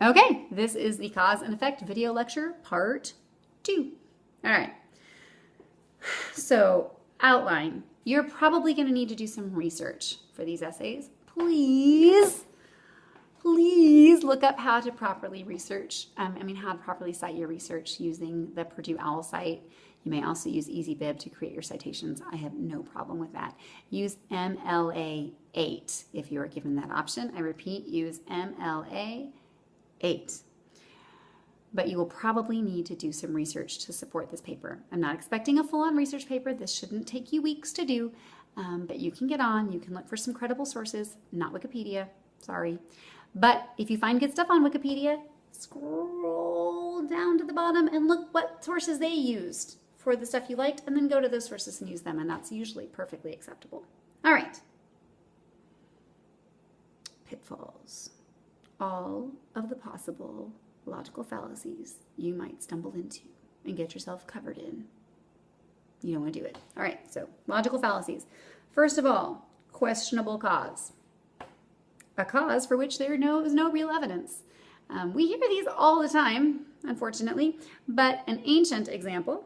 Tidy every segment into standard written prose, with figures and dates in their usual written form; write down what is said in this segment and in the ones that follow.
Okay, this is the cause and effect video lecture part 2. All right, so outline. You're probably going to need to do some research for these essays. Please look up how to properly research, how to properly cite your research using the Purdue OWL site. You may also use EasyBib to create your citations. I have no problem with that. Use MLA 8 if you are given that option. I repeat, use MLA 8. But you will probably need to do some research to support this paper. I'm not expecting a full-on research paper. This shouldn't take you weeks to do, but you can get on. You can look for some credible sources, not Wikipedia, sorry. But if you find good stuff on Wikipedia, scroll down to the bottom and look what sources they used for the stuff you liked, and then go to those sources and use them, and that's usually perfectly acceptable. All right. Pitfalls. All of the possible logical fallacies you might stumble into and get yourself covered in. You don't want to do it. All right, so logical fallacies. First of all, questionable cause. A cause for which there is no real evidence. We hear these all the time, unfortunately, but an ancient example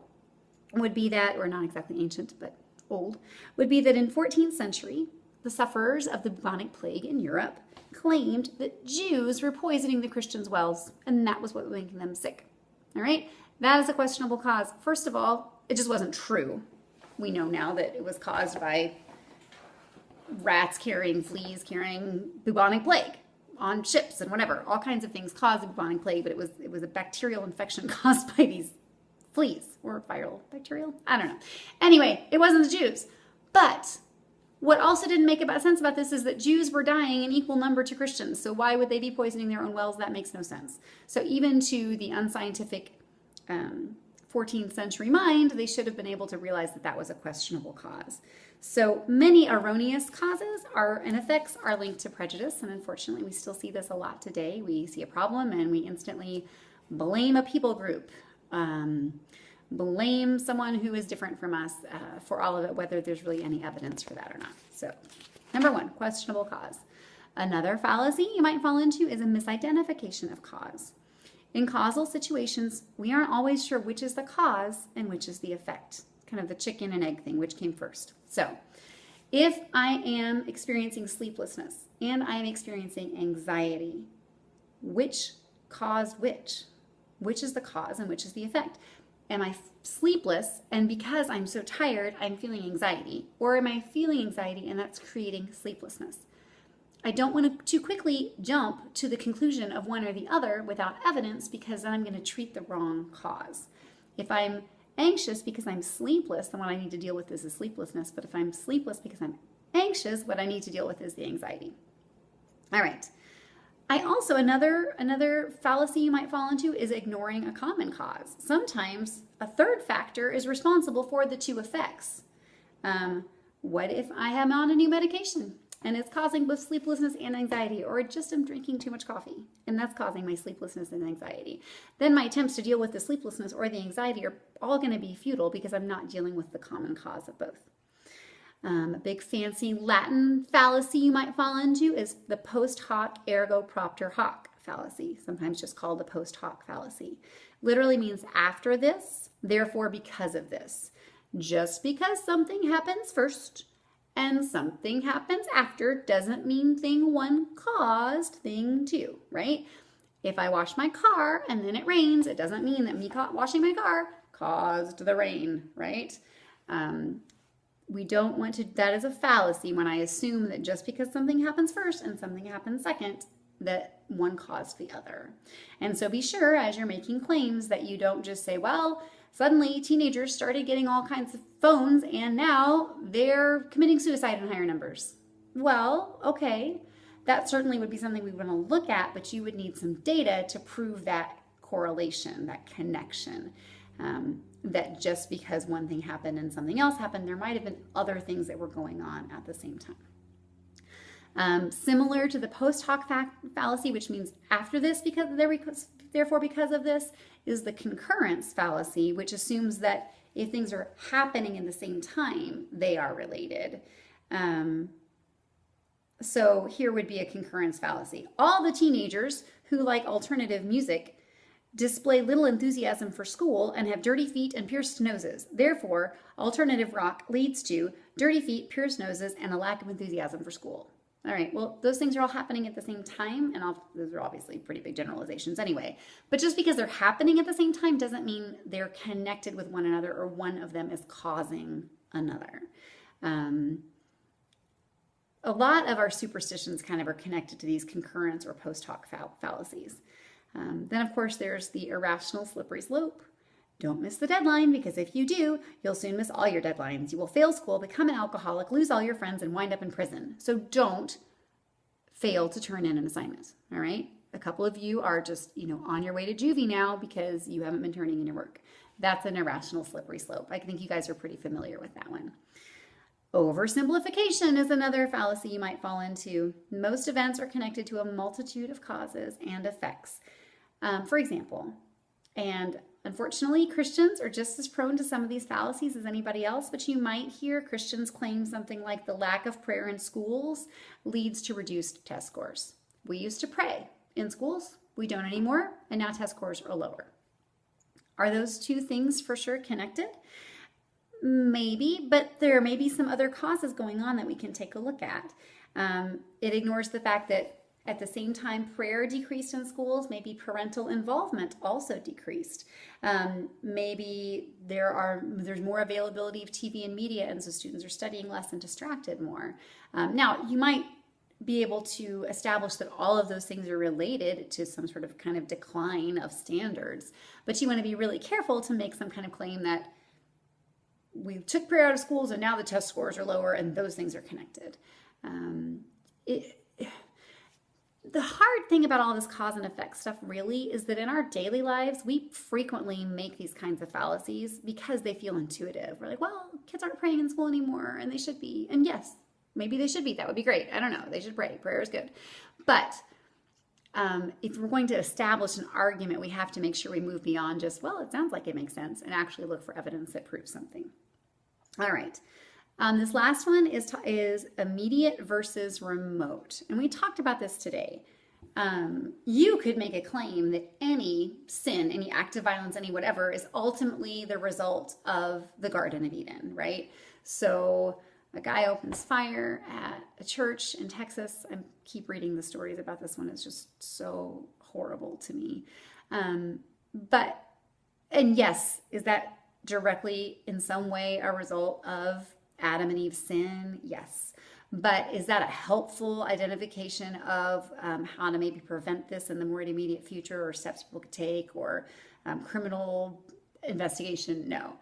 would be that, or not exactly ancient, but old, would be that in 14th century, the sufferers of the bubonic plague in Europe claimed that Jews were poisoning the Christians' wells, and that was what was making them sick. All right? That is a questionable cause. First of all, it just wasn't true. We know now that it was caused by rats carrying, fleas carrying bubonic plague on ships and whatever. All kinds of things caused the bubonic plague, but it was a bacterial infection caused by these fleas, or viral bacterial. I don't know. Anyway, it wasn't the Jews. But what also didn't make about sense about this is that Jews were dying in equal number to Christians. So why would they be poisoning their own wells? That makes no sense. So even to the unscientific 14th century mind, they should have been able to realize that that was a questionable cause. So many erroneous causes and effects are linked to prejudice. And unfortunately, we still see this a lot today. We see a problem and we instantly blame a people group. Blame someone who is different from us for all of it, whether there's really any evidence for that or not. So, number 1, questionable cause. Another fallacy you might fall into is a misidentification of cause. In causal situations, we aren't always sure which is the cause and which is the effect. Kind of the chicken and egg thing, which came first. So, if I am experiencing sleeplessness and I am experiencing anxiety, which caused which? Which is the cause and which is the effect? Am I sleepless, and because I'm so tired, I'm feeling anxiety? Or am I feeling anxiety and that's creating sleeplessness? I don't want to too quickly jump to the conclusion of one or the other without evidence, because then I'm going to treat the wrong cause. If I'm anxious because I'm sleepless, then what I need to deal with is the sleeplessness. But if I'm sleepless because I'm anxious, what I need to deal with is the anxiety. All right. Another fallacy you might fall into is ignoring a common cause. Sometimes a third factor is responsible for the two effects. What if I am on a new medication and it's causing both sleeplessness and anxiety, or just I'm drinking too much coffee and that's causing my sleeplessness and anxiety? Then my attempts to deal with the sleeplessness or the anxiety are all going to be futile because I'm not dealing with the common cause of both. A big fancy Latin fallacy you might fall into is the post hoc ergo propter hoc fallacy, sometimes just called the post hoc fallacy. Literally means after this, therefore because of this. Just because something happens first and something happens after doesn't mean thing 1 caused thing 2, right? If I wash my car and then it rains, it doesn't mean that me washing my car caused the rain, right? We don't want to, that is a fallacy when I assume that just because something happens first and something happens second, that one caused the other. And so be sure as you're making claims that you don't just say, well, suddenly teenagers started getting all kinds of phones and now they're committing suicide in higher numbers. Well, okay, that certainly would be something we want to look at, but you would need some data to prove that correlation, that connection. That just because one thing happened and something else happened, there might have been other things that were going on at the same time. Similar to the post hoc fallacy, which means after this, therefore because of this, is the concurrence fallacy, which assumes that if things are happening in the same time, they are related. So here would be a concurrence fallacy. All the teenagers who like alternative music display little enthusiasm for school and have dirty feet and pierced noses. Therefore, alternative rock leads to dirty feet, pierced noses, and a lack of enthusiasm for school. All right, well, those things are all happening at the same time, and those are obviously pretty big generalizations anyway. But just because they're happening at the same time doesn't mean they're connected with one another or one of them is causing another. A lot of our superstitions kind of are connected to these concurrence or post hoc fallacies. Then, of course, there's the irrational slippery slope. Don't miss the deadline, because if you do, you'll soon miss all your deadlines. You will fail school, become an alcoholic, lose all your friends, and wind up in prison. So don't fail to turn in an assignment, all right? A couple of you are just, on your way to juvie now because you haven't been turning in your work. That's an irrational slippery slope. I think you guys are pretty familiar with that one. Oversimplification is another fallacy you might fall into. Most events are connected to a multitude of causes and effects. For example, and unfortunately, Christians are just as prone to some of these fallacies as anybody else, but you might hear Christians claim something like the lack of prayer in schools leads to reduced test scores. We used to pray in schools, we don't anymore, and now test scores are lower. Are those two things for sure connected? Maybe, but there may be some other causes going on that we can take a look at. It ignores the fact that at the same time prayer decreased in schools, maybe parental involvement also decreased. Maybe there's more availability of TV and media, and so students are studying less and distracted more. Now, you might be able to establish that all of those things are related to some sort of kind of decline of standards, but you want to be really careful to make some kind of claim that we took prayer out of schools and now the test scores are lower and those things are connected. The hard thing about all this cause and effect stuff really is that in our daily lives, we frequently make these kinds of fallacies because they feel intuitive. We're like, well, kids aren't praying in school anymore and they should be. And yes, maybe they should be. That would be great. I don't know. They should pray. Prayer is good. But if we're going to establish an argument, we have to make sure we move beyond just, well, it sounds like it makes sense, and actually look for evidence that proves something. All right. This last one is immediate versus remote. And we talked about this today. You could make a claim that any sin, any act of violence, any whatever, is ultimately the result of the Garden of Eden, right? So a guy opens fire at a church in Texas. I keep reading the stories about this one. It's just so horrible to me. And yes, is that directly in some way a result of Adam and Eve's sin? Yes. But is that a helpful identification of how to maybe prevent this in the more immediate future, or steps people could take, or criminal investigation? No.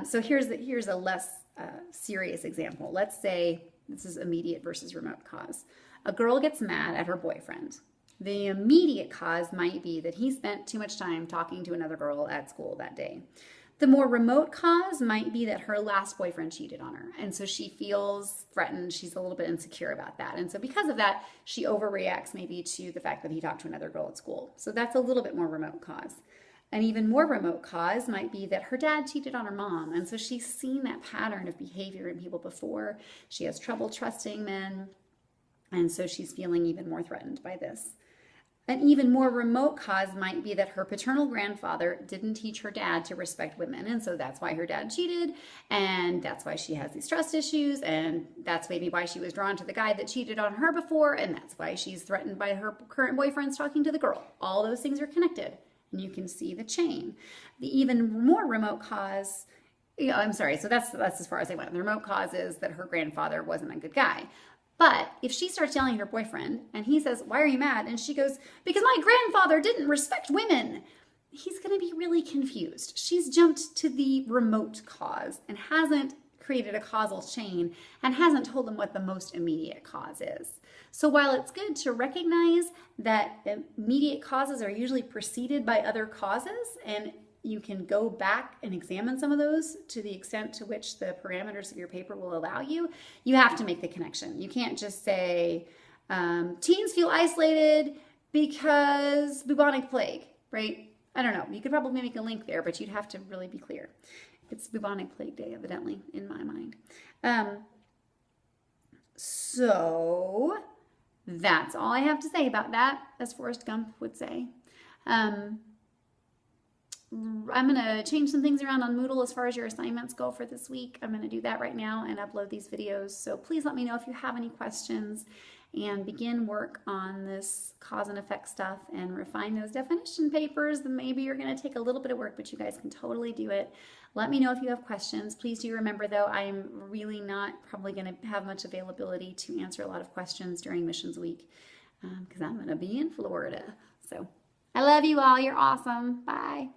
So here's a less serious example. Let's say this is immediate versus remote cause. A girl gets mad at her boyfriend. The immediate cause might be that he spent too much time talking to another girl at school that day. The more remote cause might be that her last boyfriend cheated on her, and so she feels threatened. She's a little bit insecure about that, and so because of that, she overreacts maybe to the fact that he talked to another girl at school. So that's a little bit more remote cause. An even more remote cause might be that her dad cheated on her mom, and so she's seen that pattern of behavior in people before. She has trouble trusting men, and so she's feeling even more threatened by this. An even more remote cause might be that her paternal grandfather didn't teach her dad to respect women, and so that's why her dad cheated, and that's why she has these trust issues, and that's maybe why she was drawn to the guy that cheated on her before, and that's why she's threatened by her current boyfriend's talking to the girl. All those things are connected, and you can see the chain. The even more remote cause, so that's as far as I went. The remote cause is that her grandfather wasn't a good guy. But if she starts yelling at her boyfriend and he says, "Why are you mad?" and she goes, "Because my grandfather didn't respect women," he's going to be really confused. She's jumped to the remote cause and hasn't created a causal chain and hasn't told them what the most immediate cause is. So while it's good to recognize that immediate causes are usually preceded by other causes, and you can go back and examine some of those to the extent to which the parameters of your paper will allow you, you have to make the connection. You can't just say, teens feel isolated because bubonic plague, right? I don't know. You could probably make a link there, but you'd have to really be clear. It's bubonic plague day, evidently, in my mind. So that's all I have to say about that, as Forrest Gump would say. I'm going to change some things around on Moodle as far as your assignments go for this week. I'm going to do that right now and upload these videos. So please let me know if you have any questions, and begin work on this cause and effect stuff and refine those definition papers. Then maybe you're going to take a little bit of work, but you guys can totally do it. Let me know if you have questions. Please do remember, though, I'm really not probably going to have much availability to answer a lot of questions during Missions Week because I'm going to be in Florida. So I love you all. You're awesome. Bye.